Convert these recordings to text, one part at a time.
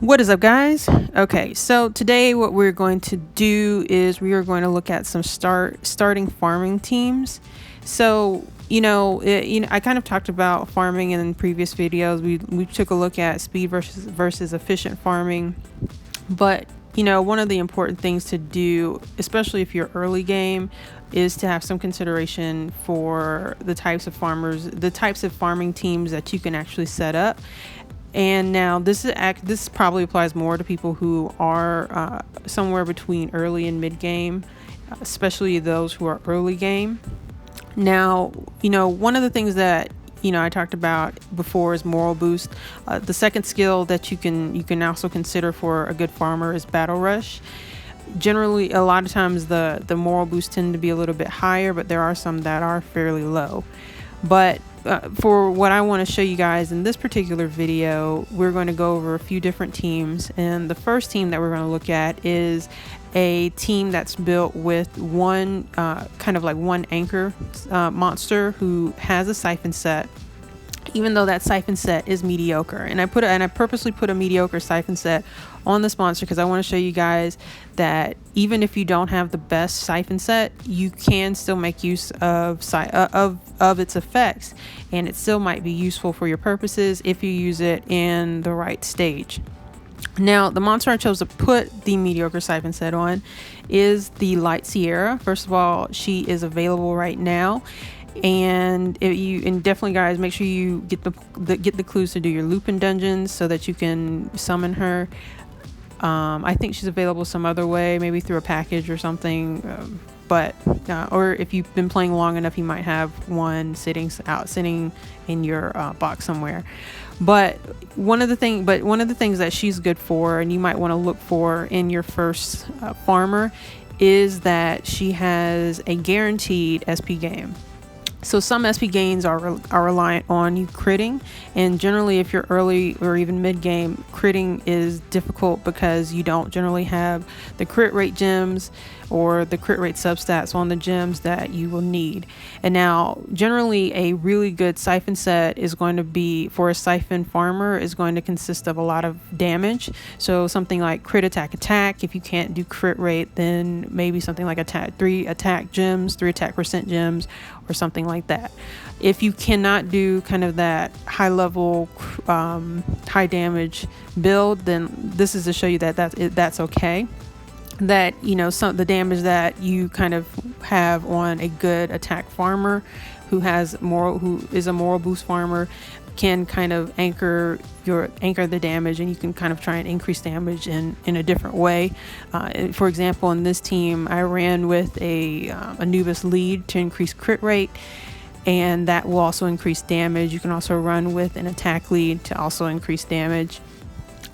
What is up, guys? Okay, so today what we're going to do is we are going to look at some starting farming teams. So I kind of talked about farming in previous videos. We took a look at speed versus efficient farming, but one of the important things to do, especially if you're early game, is to have some consideration for the types of farming teams that you can actually set up. And now this probably applies more to people who are somewhere between early and mid game, especially those who are early game. Now, one of the things that I talked about before is morale boost. The second skill that you can also consider for a good farmer is battle rush. Generally, a lot of times the morale boosts tend to be a little bit higher, but there are some that are fairly low. But for what I want to show you guys in this particular video, we're going to go over a few different teams, and the first team that we're going to look at is a team that's built with one one anchor monster who has a siphon set, even though that siphon set is mediocre. And I purposely put a mediocre siphon set on this monster because I want to show you guys that even if you don't have the best siphon set, you can still make use of its effects, and it still might be useful for your purposes if you use it in the right stage. Now, the monster I chose to put the mediocre siphon set on is the Light Sierra. First of all, she is available right now, and definitely, guys, make sure you get the clues to do your Lupin dungeons so that you can summon her. I think she's available some other way, maybe through a package or something, or if you've been playing long enough, you might have one sitting in your box somewhere. But one of the things that she's good for, and you might want to look for in your first farmer, is that she has a guaranteed SP game. So some SP gains are reliant on you critting, and generally if you're early or even mid game, critting is difficult because you don't generally have the crit rate gems or the crit rate substats on the gems that you will need. And now generally a really good siphon set is going to be, for a siphon farmer, is going to consist of a lot of damage. So something like crit attack. If you can't do crit rate, then maybe something like 3 attack percent gems or something like that. If you cannot do kind of that high level high damage build, then this is to show you that that's okay. That the damage that you kind of have on a good attack farmer who is a morale boost farmer can kind of anchor the damage, and you can kind of try and increase damage in a different way. For example, in this team, I ran with a Anubis lead to increase crit rate, and that will also increase damage. You can also run with an attack lead to also increase damage.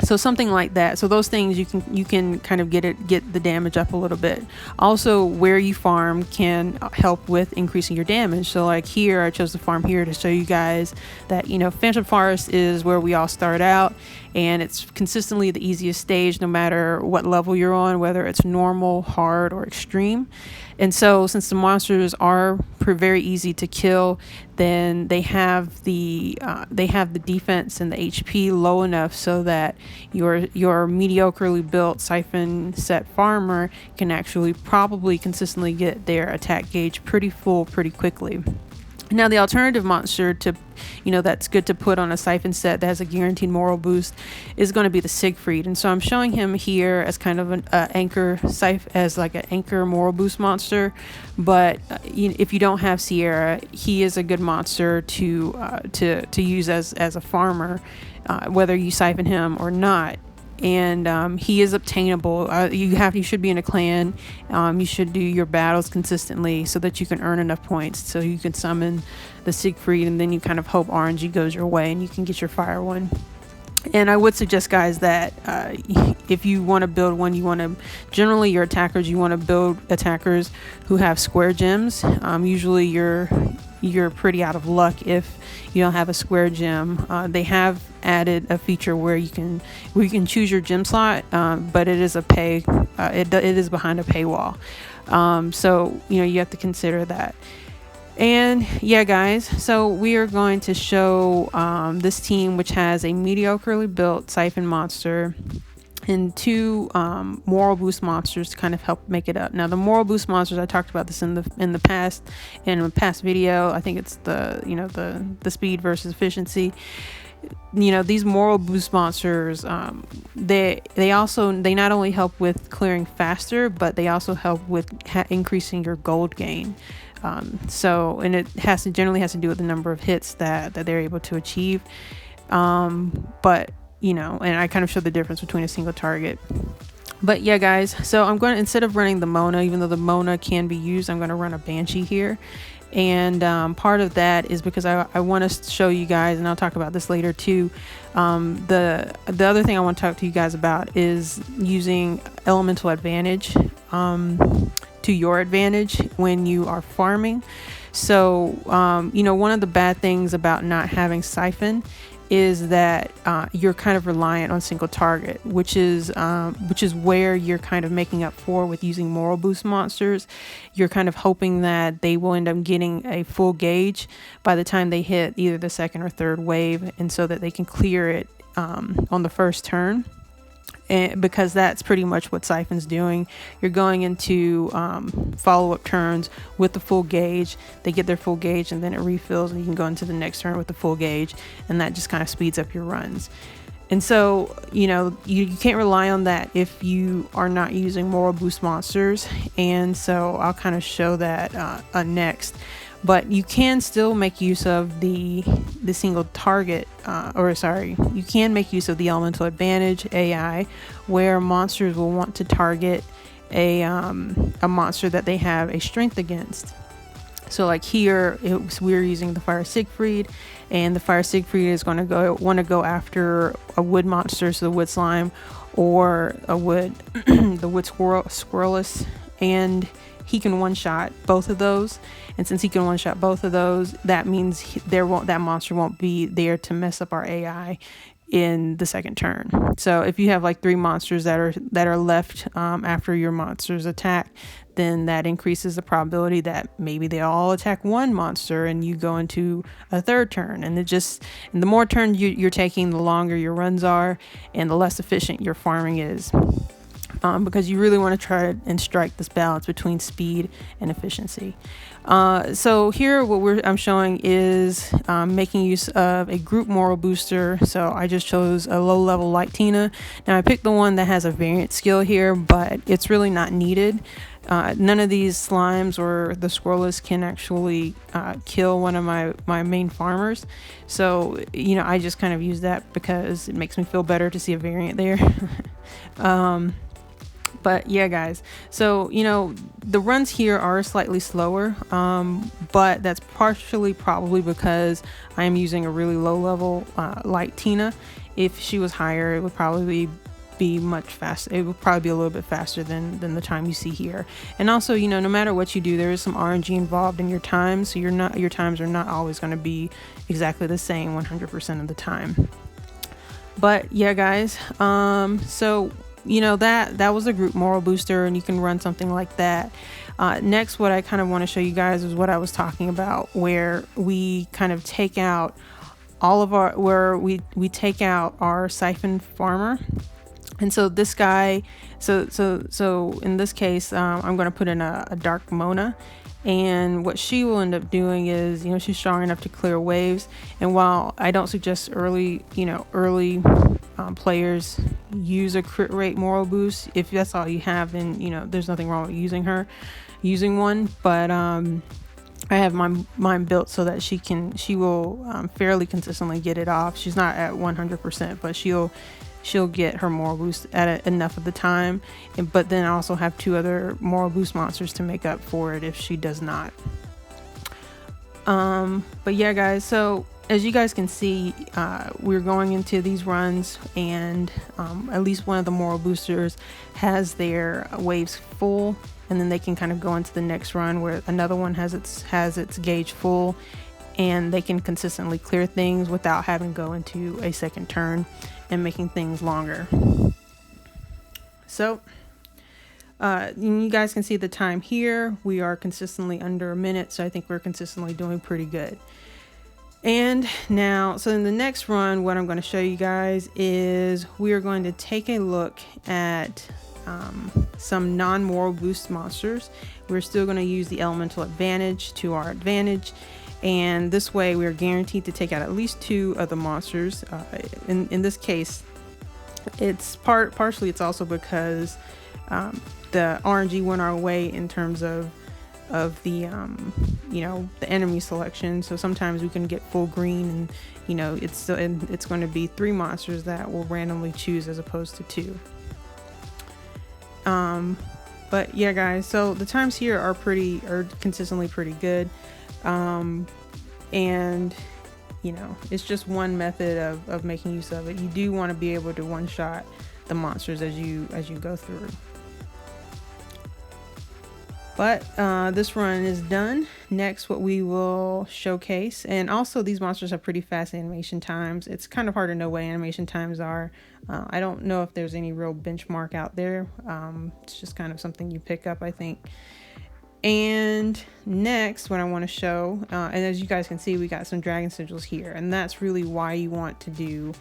So something like that. So those things you can kind of get the damage up a little bit. Also, where you farm can help with increasing your damage. So like here, I chose to farm here to show you guys that Phantom Forest is where we all start out, and it's consistently the easiest stage no matter what level you're on, whether it's normal, hard, or extreme. And so since the monsters are very easy to kill, then they have the defense and the HP low enough so that your mediocrely built siphon set farmer can actually probably consistently get their attack gauge pretty full pretty quickly. Now, the alternative monster that's good to put on a siphon set that has a guaranteed morale boost is going to be the Siegfried. And so I'm showing him here as kind of an anchor morale boost monster. But if you don't have Sierra, he is a good monster to use as a farmer, whether you siphon him or not. And he is obtainable. You should be in a clan. You should do your battles consistently so that you can earn enough points so you can summon the Siegfried, and then you kind of hope RNG goes your way and you can get your fire one. And I would suggest, guys, that if you want to build one, generally your attackers, you want to build attackers who have square gems. Usually you're pretty out of luck if you don't have a square gem. They have added a feature where you can choose your gem slot, but it is it is behind a paywall. So you have to consider that. And yeah, guys, so we are going to show this team, which has a mediocrely built Siphon monster and two moral boost monsters to kind of help make it up. Now, the moral boost monsters, I talked about this in a past video. I think it's the speed versus efficiency. These moral boost monsters, they not only help with clearing faster, but they also help with increasing your gold gain. And it generally has to do with the number of hits that they're able to achieve. But and I kind of showed the difference between a single target. But yeah, guys, so I'm going to, instead of running the Mona, even though the Mona can be used, I'm going to run a Banshee here. And part of that is because I want to show you guys, and I'll talk about this later too. The other thing I want to talk to you guys about is using elemental advantage to your advantage when you are farming. So one of the bad things about not having Siphon is that you're kind of reliant on single target, which is where you're kind of making up for with using moral boost monsters. You're kind of hoping that they will end up getting a full gauge by the time they hit either the second or third wave, and so that they can clear it on the first turn. And because that's pretty much what Siphon's doing. You're going into follow-up turns with the full gauge. They get their full gauge and then it refills, and you can go into the next turn with the full gauge, and that just kind of speeds up your runs. And so you can't rely on that if you are not using moral boost monsters, and so I'll kind of show that next. But you can still make use of the single target, you can make use of the elemental advantage AI, where monsters will want to target a monster that they have a strength against. So like here, we're using the Fire Siegfried, and the Fire Siegfried is going to want to go after a wood monster, so the wood slime, or a wood the wood squirreless, and he can one-shot both of those. And since he can one-shot both of those, that means that monster won't be there to mess up our AI in the second turn. So if you have like 3 monsters that are left after your monster's attack, then that increases the probability that maybe they all attack one monster and you go into a third turn. And the more turns you're taking, the longer your runs are and the less efficient your farming is. Because you really want to try and strike this balance between speed and efficiency. So here what I'm showing is making use of a group moral booster. So I just chose a low level Light Tina. Now I picked the one that has a variant skill here, but it's really not needed. None of these slimes or the squirreless can actually kill one of my main farmers. So I just kind of use that because it makes me feel better to see a variant there. But yeah, guys, so the runs here are slightly slower, but that's partially probably because I am using a really low level Light Tina. If she was higher, it would probably be much faster. It would probably be a little bit faster than the time you see here. And also, no matter what you do, there is some RNG involved in your time, so your times are not always going to be exactly the same 100% of the time. But yeah, guys, so that was a group moral booster, and you can run something like that. Next, what I kind of want to show you guys is what I was talking about, where we kind of take out we take out our Siphon farmer. And so this guy, so in this case, I'm going to put in a dark Mona, and what she will end up doing is, she's strong enough to clear waves. And while I don't suggest early players use a crit rate moral boost, if that's all you have, then there's nothing wrong with using one. But I have mine built so that she will fairly consistently get it off. She's not at 100%, but she'll get her moral boost at enough of the time, but then also have 2 other moral boost monsters to make up for it if she does not. But yeah, guys, so as you guys can see, we're going into these runs, and at least one of the moral boosters has their waves full, and then they can kind of go into the next run where another one has its gauge full, and they can consistently clear things without having to go into a second turn and making things longer. So You guys can see the time here. We are consistently under a minute, so I think we're consistently doing pretty good. And now, so in the next run, what I'm going to show you guys is we are going to take a look at some non-moral boost monsters. We're still going to use the elemental advantage to our advantage, and this way we are guaranteed to take out at least 2 of the monsters. In this case, it's partially it's also because the RNG went our way in terms of the the enemy selection. So sometimes we can get full green, and it's going to be 3 monsters that we'll randomly choose as opposed to 2. But yeah, guys, so the times here are consistently pretty good. And it's just one method of making use of it. You do want to be able to one-shot the monsters as you go through. But this run is done. Next, what we will showcase, and also these monsters have pretty fast animation times. It's kind of hard to know what animation times are. I don't know if there's any real benchmark out there. It's just kind of something you pick up, I think. And next, what I want to show, and as you guys can see, we got some dragon sigils here, and that's really why you want to do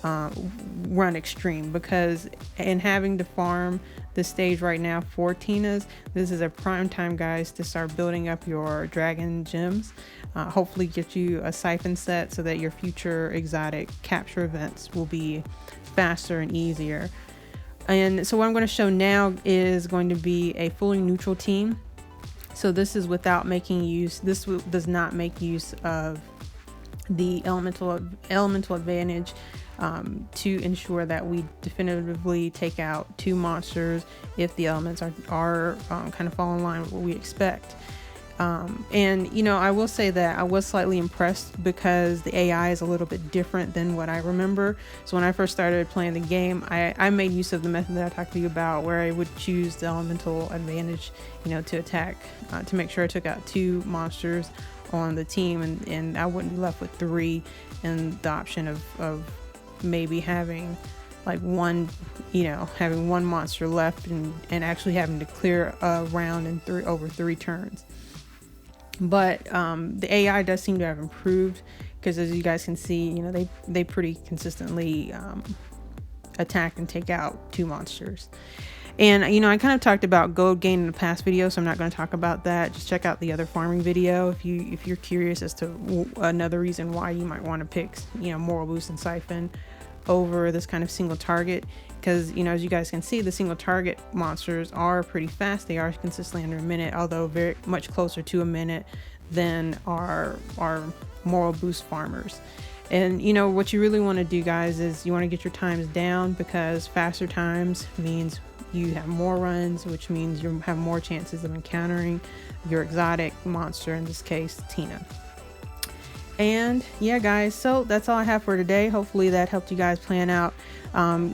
run extreme, because in having to farm this stage right now for Tina's, this is a prime time, guys, to start building up your dragon gems. Hopefully get you a siphon set so that your future exotic capture events will be faster and easier. And so what I'm going to show now is going to be a fully neutral team. So this is without making use, does not make use of the elemental advantage to ensure that we definitively take out 2 monsters if the elements are kind of fall in line with what we expect. And I will say that I was slightly impressed because the AI is a little bit different than what I remember. So when I first started playing the game, I made use of the method that I talked to you about, where I would choose the elemental advantage, to attack, to make sure I took out 2 monsters on the team, and I wouldn't be left with 3, and the option of maybe having like having 1 monster left and actually having to clear a round in over 3 turns. But the AI does seem to have improved, because as you guys can see, they pretty consistently attack and take out 2 monsters. And I kind of talked about gold gain in the past video, so I'm not going to talk about that. Just check out the other farming video if you're curious as to another reason why you might want to pick moral boost and siphon over this kind of single target, because as you guys can see, the single target monsters are pretty fast. They are consistently under a minute, although very much closer to a minute than our moral boost farmers. And what you really want to do, guys, is you want to get your times down, because faster times means you have more runs, which means you have more chances of encountering your exotic monster, in this case Tina. And yeah, guys, so that's all I have for today. Hopefully that helped you guys plan out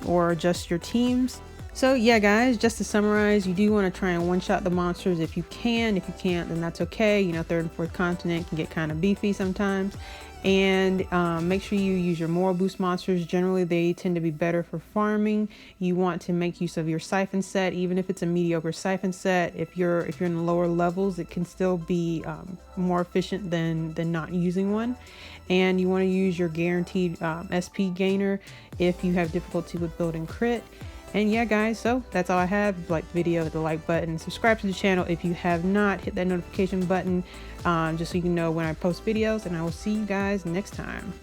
or adjust your teams. So yeah, guys, just to summarize, you do want to try and one-shot the monsters if you can. If you can't, then that's okay. 3rd and 4th continent can get kind of beefy sometimes. And make sure you use your moral boost monsters. Generally, they tend to be better for farming. You want to make use of your siphon set, even if it's a mediocre siphon set. If you're in the lower levels, it can still be more efficient than not using one. And you want to use your guaranteed SP gainer if you have difficulty with building crit. And yeah, guys, so that's all I have. If you like the video, hit the like button, subscribe to the channel if you have not, hit that notification button just so you can know when I post videos, and I will see you guys next time.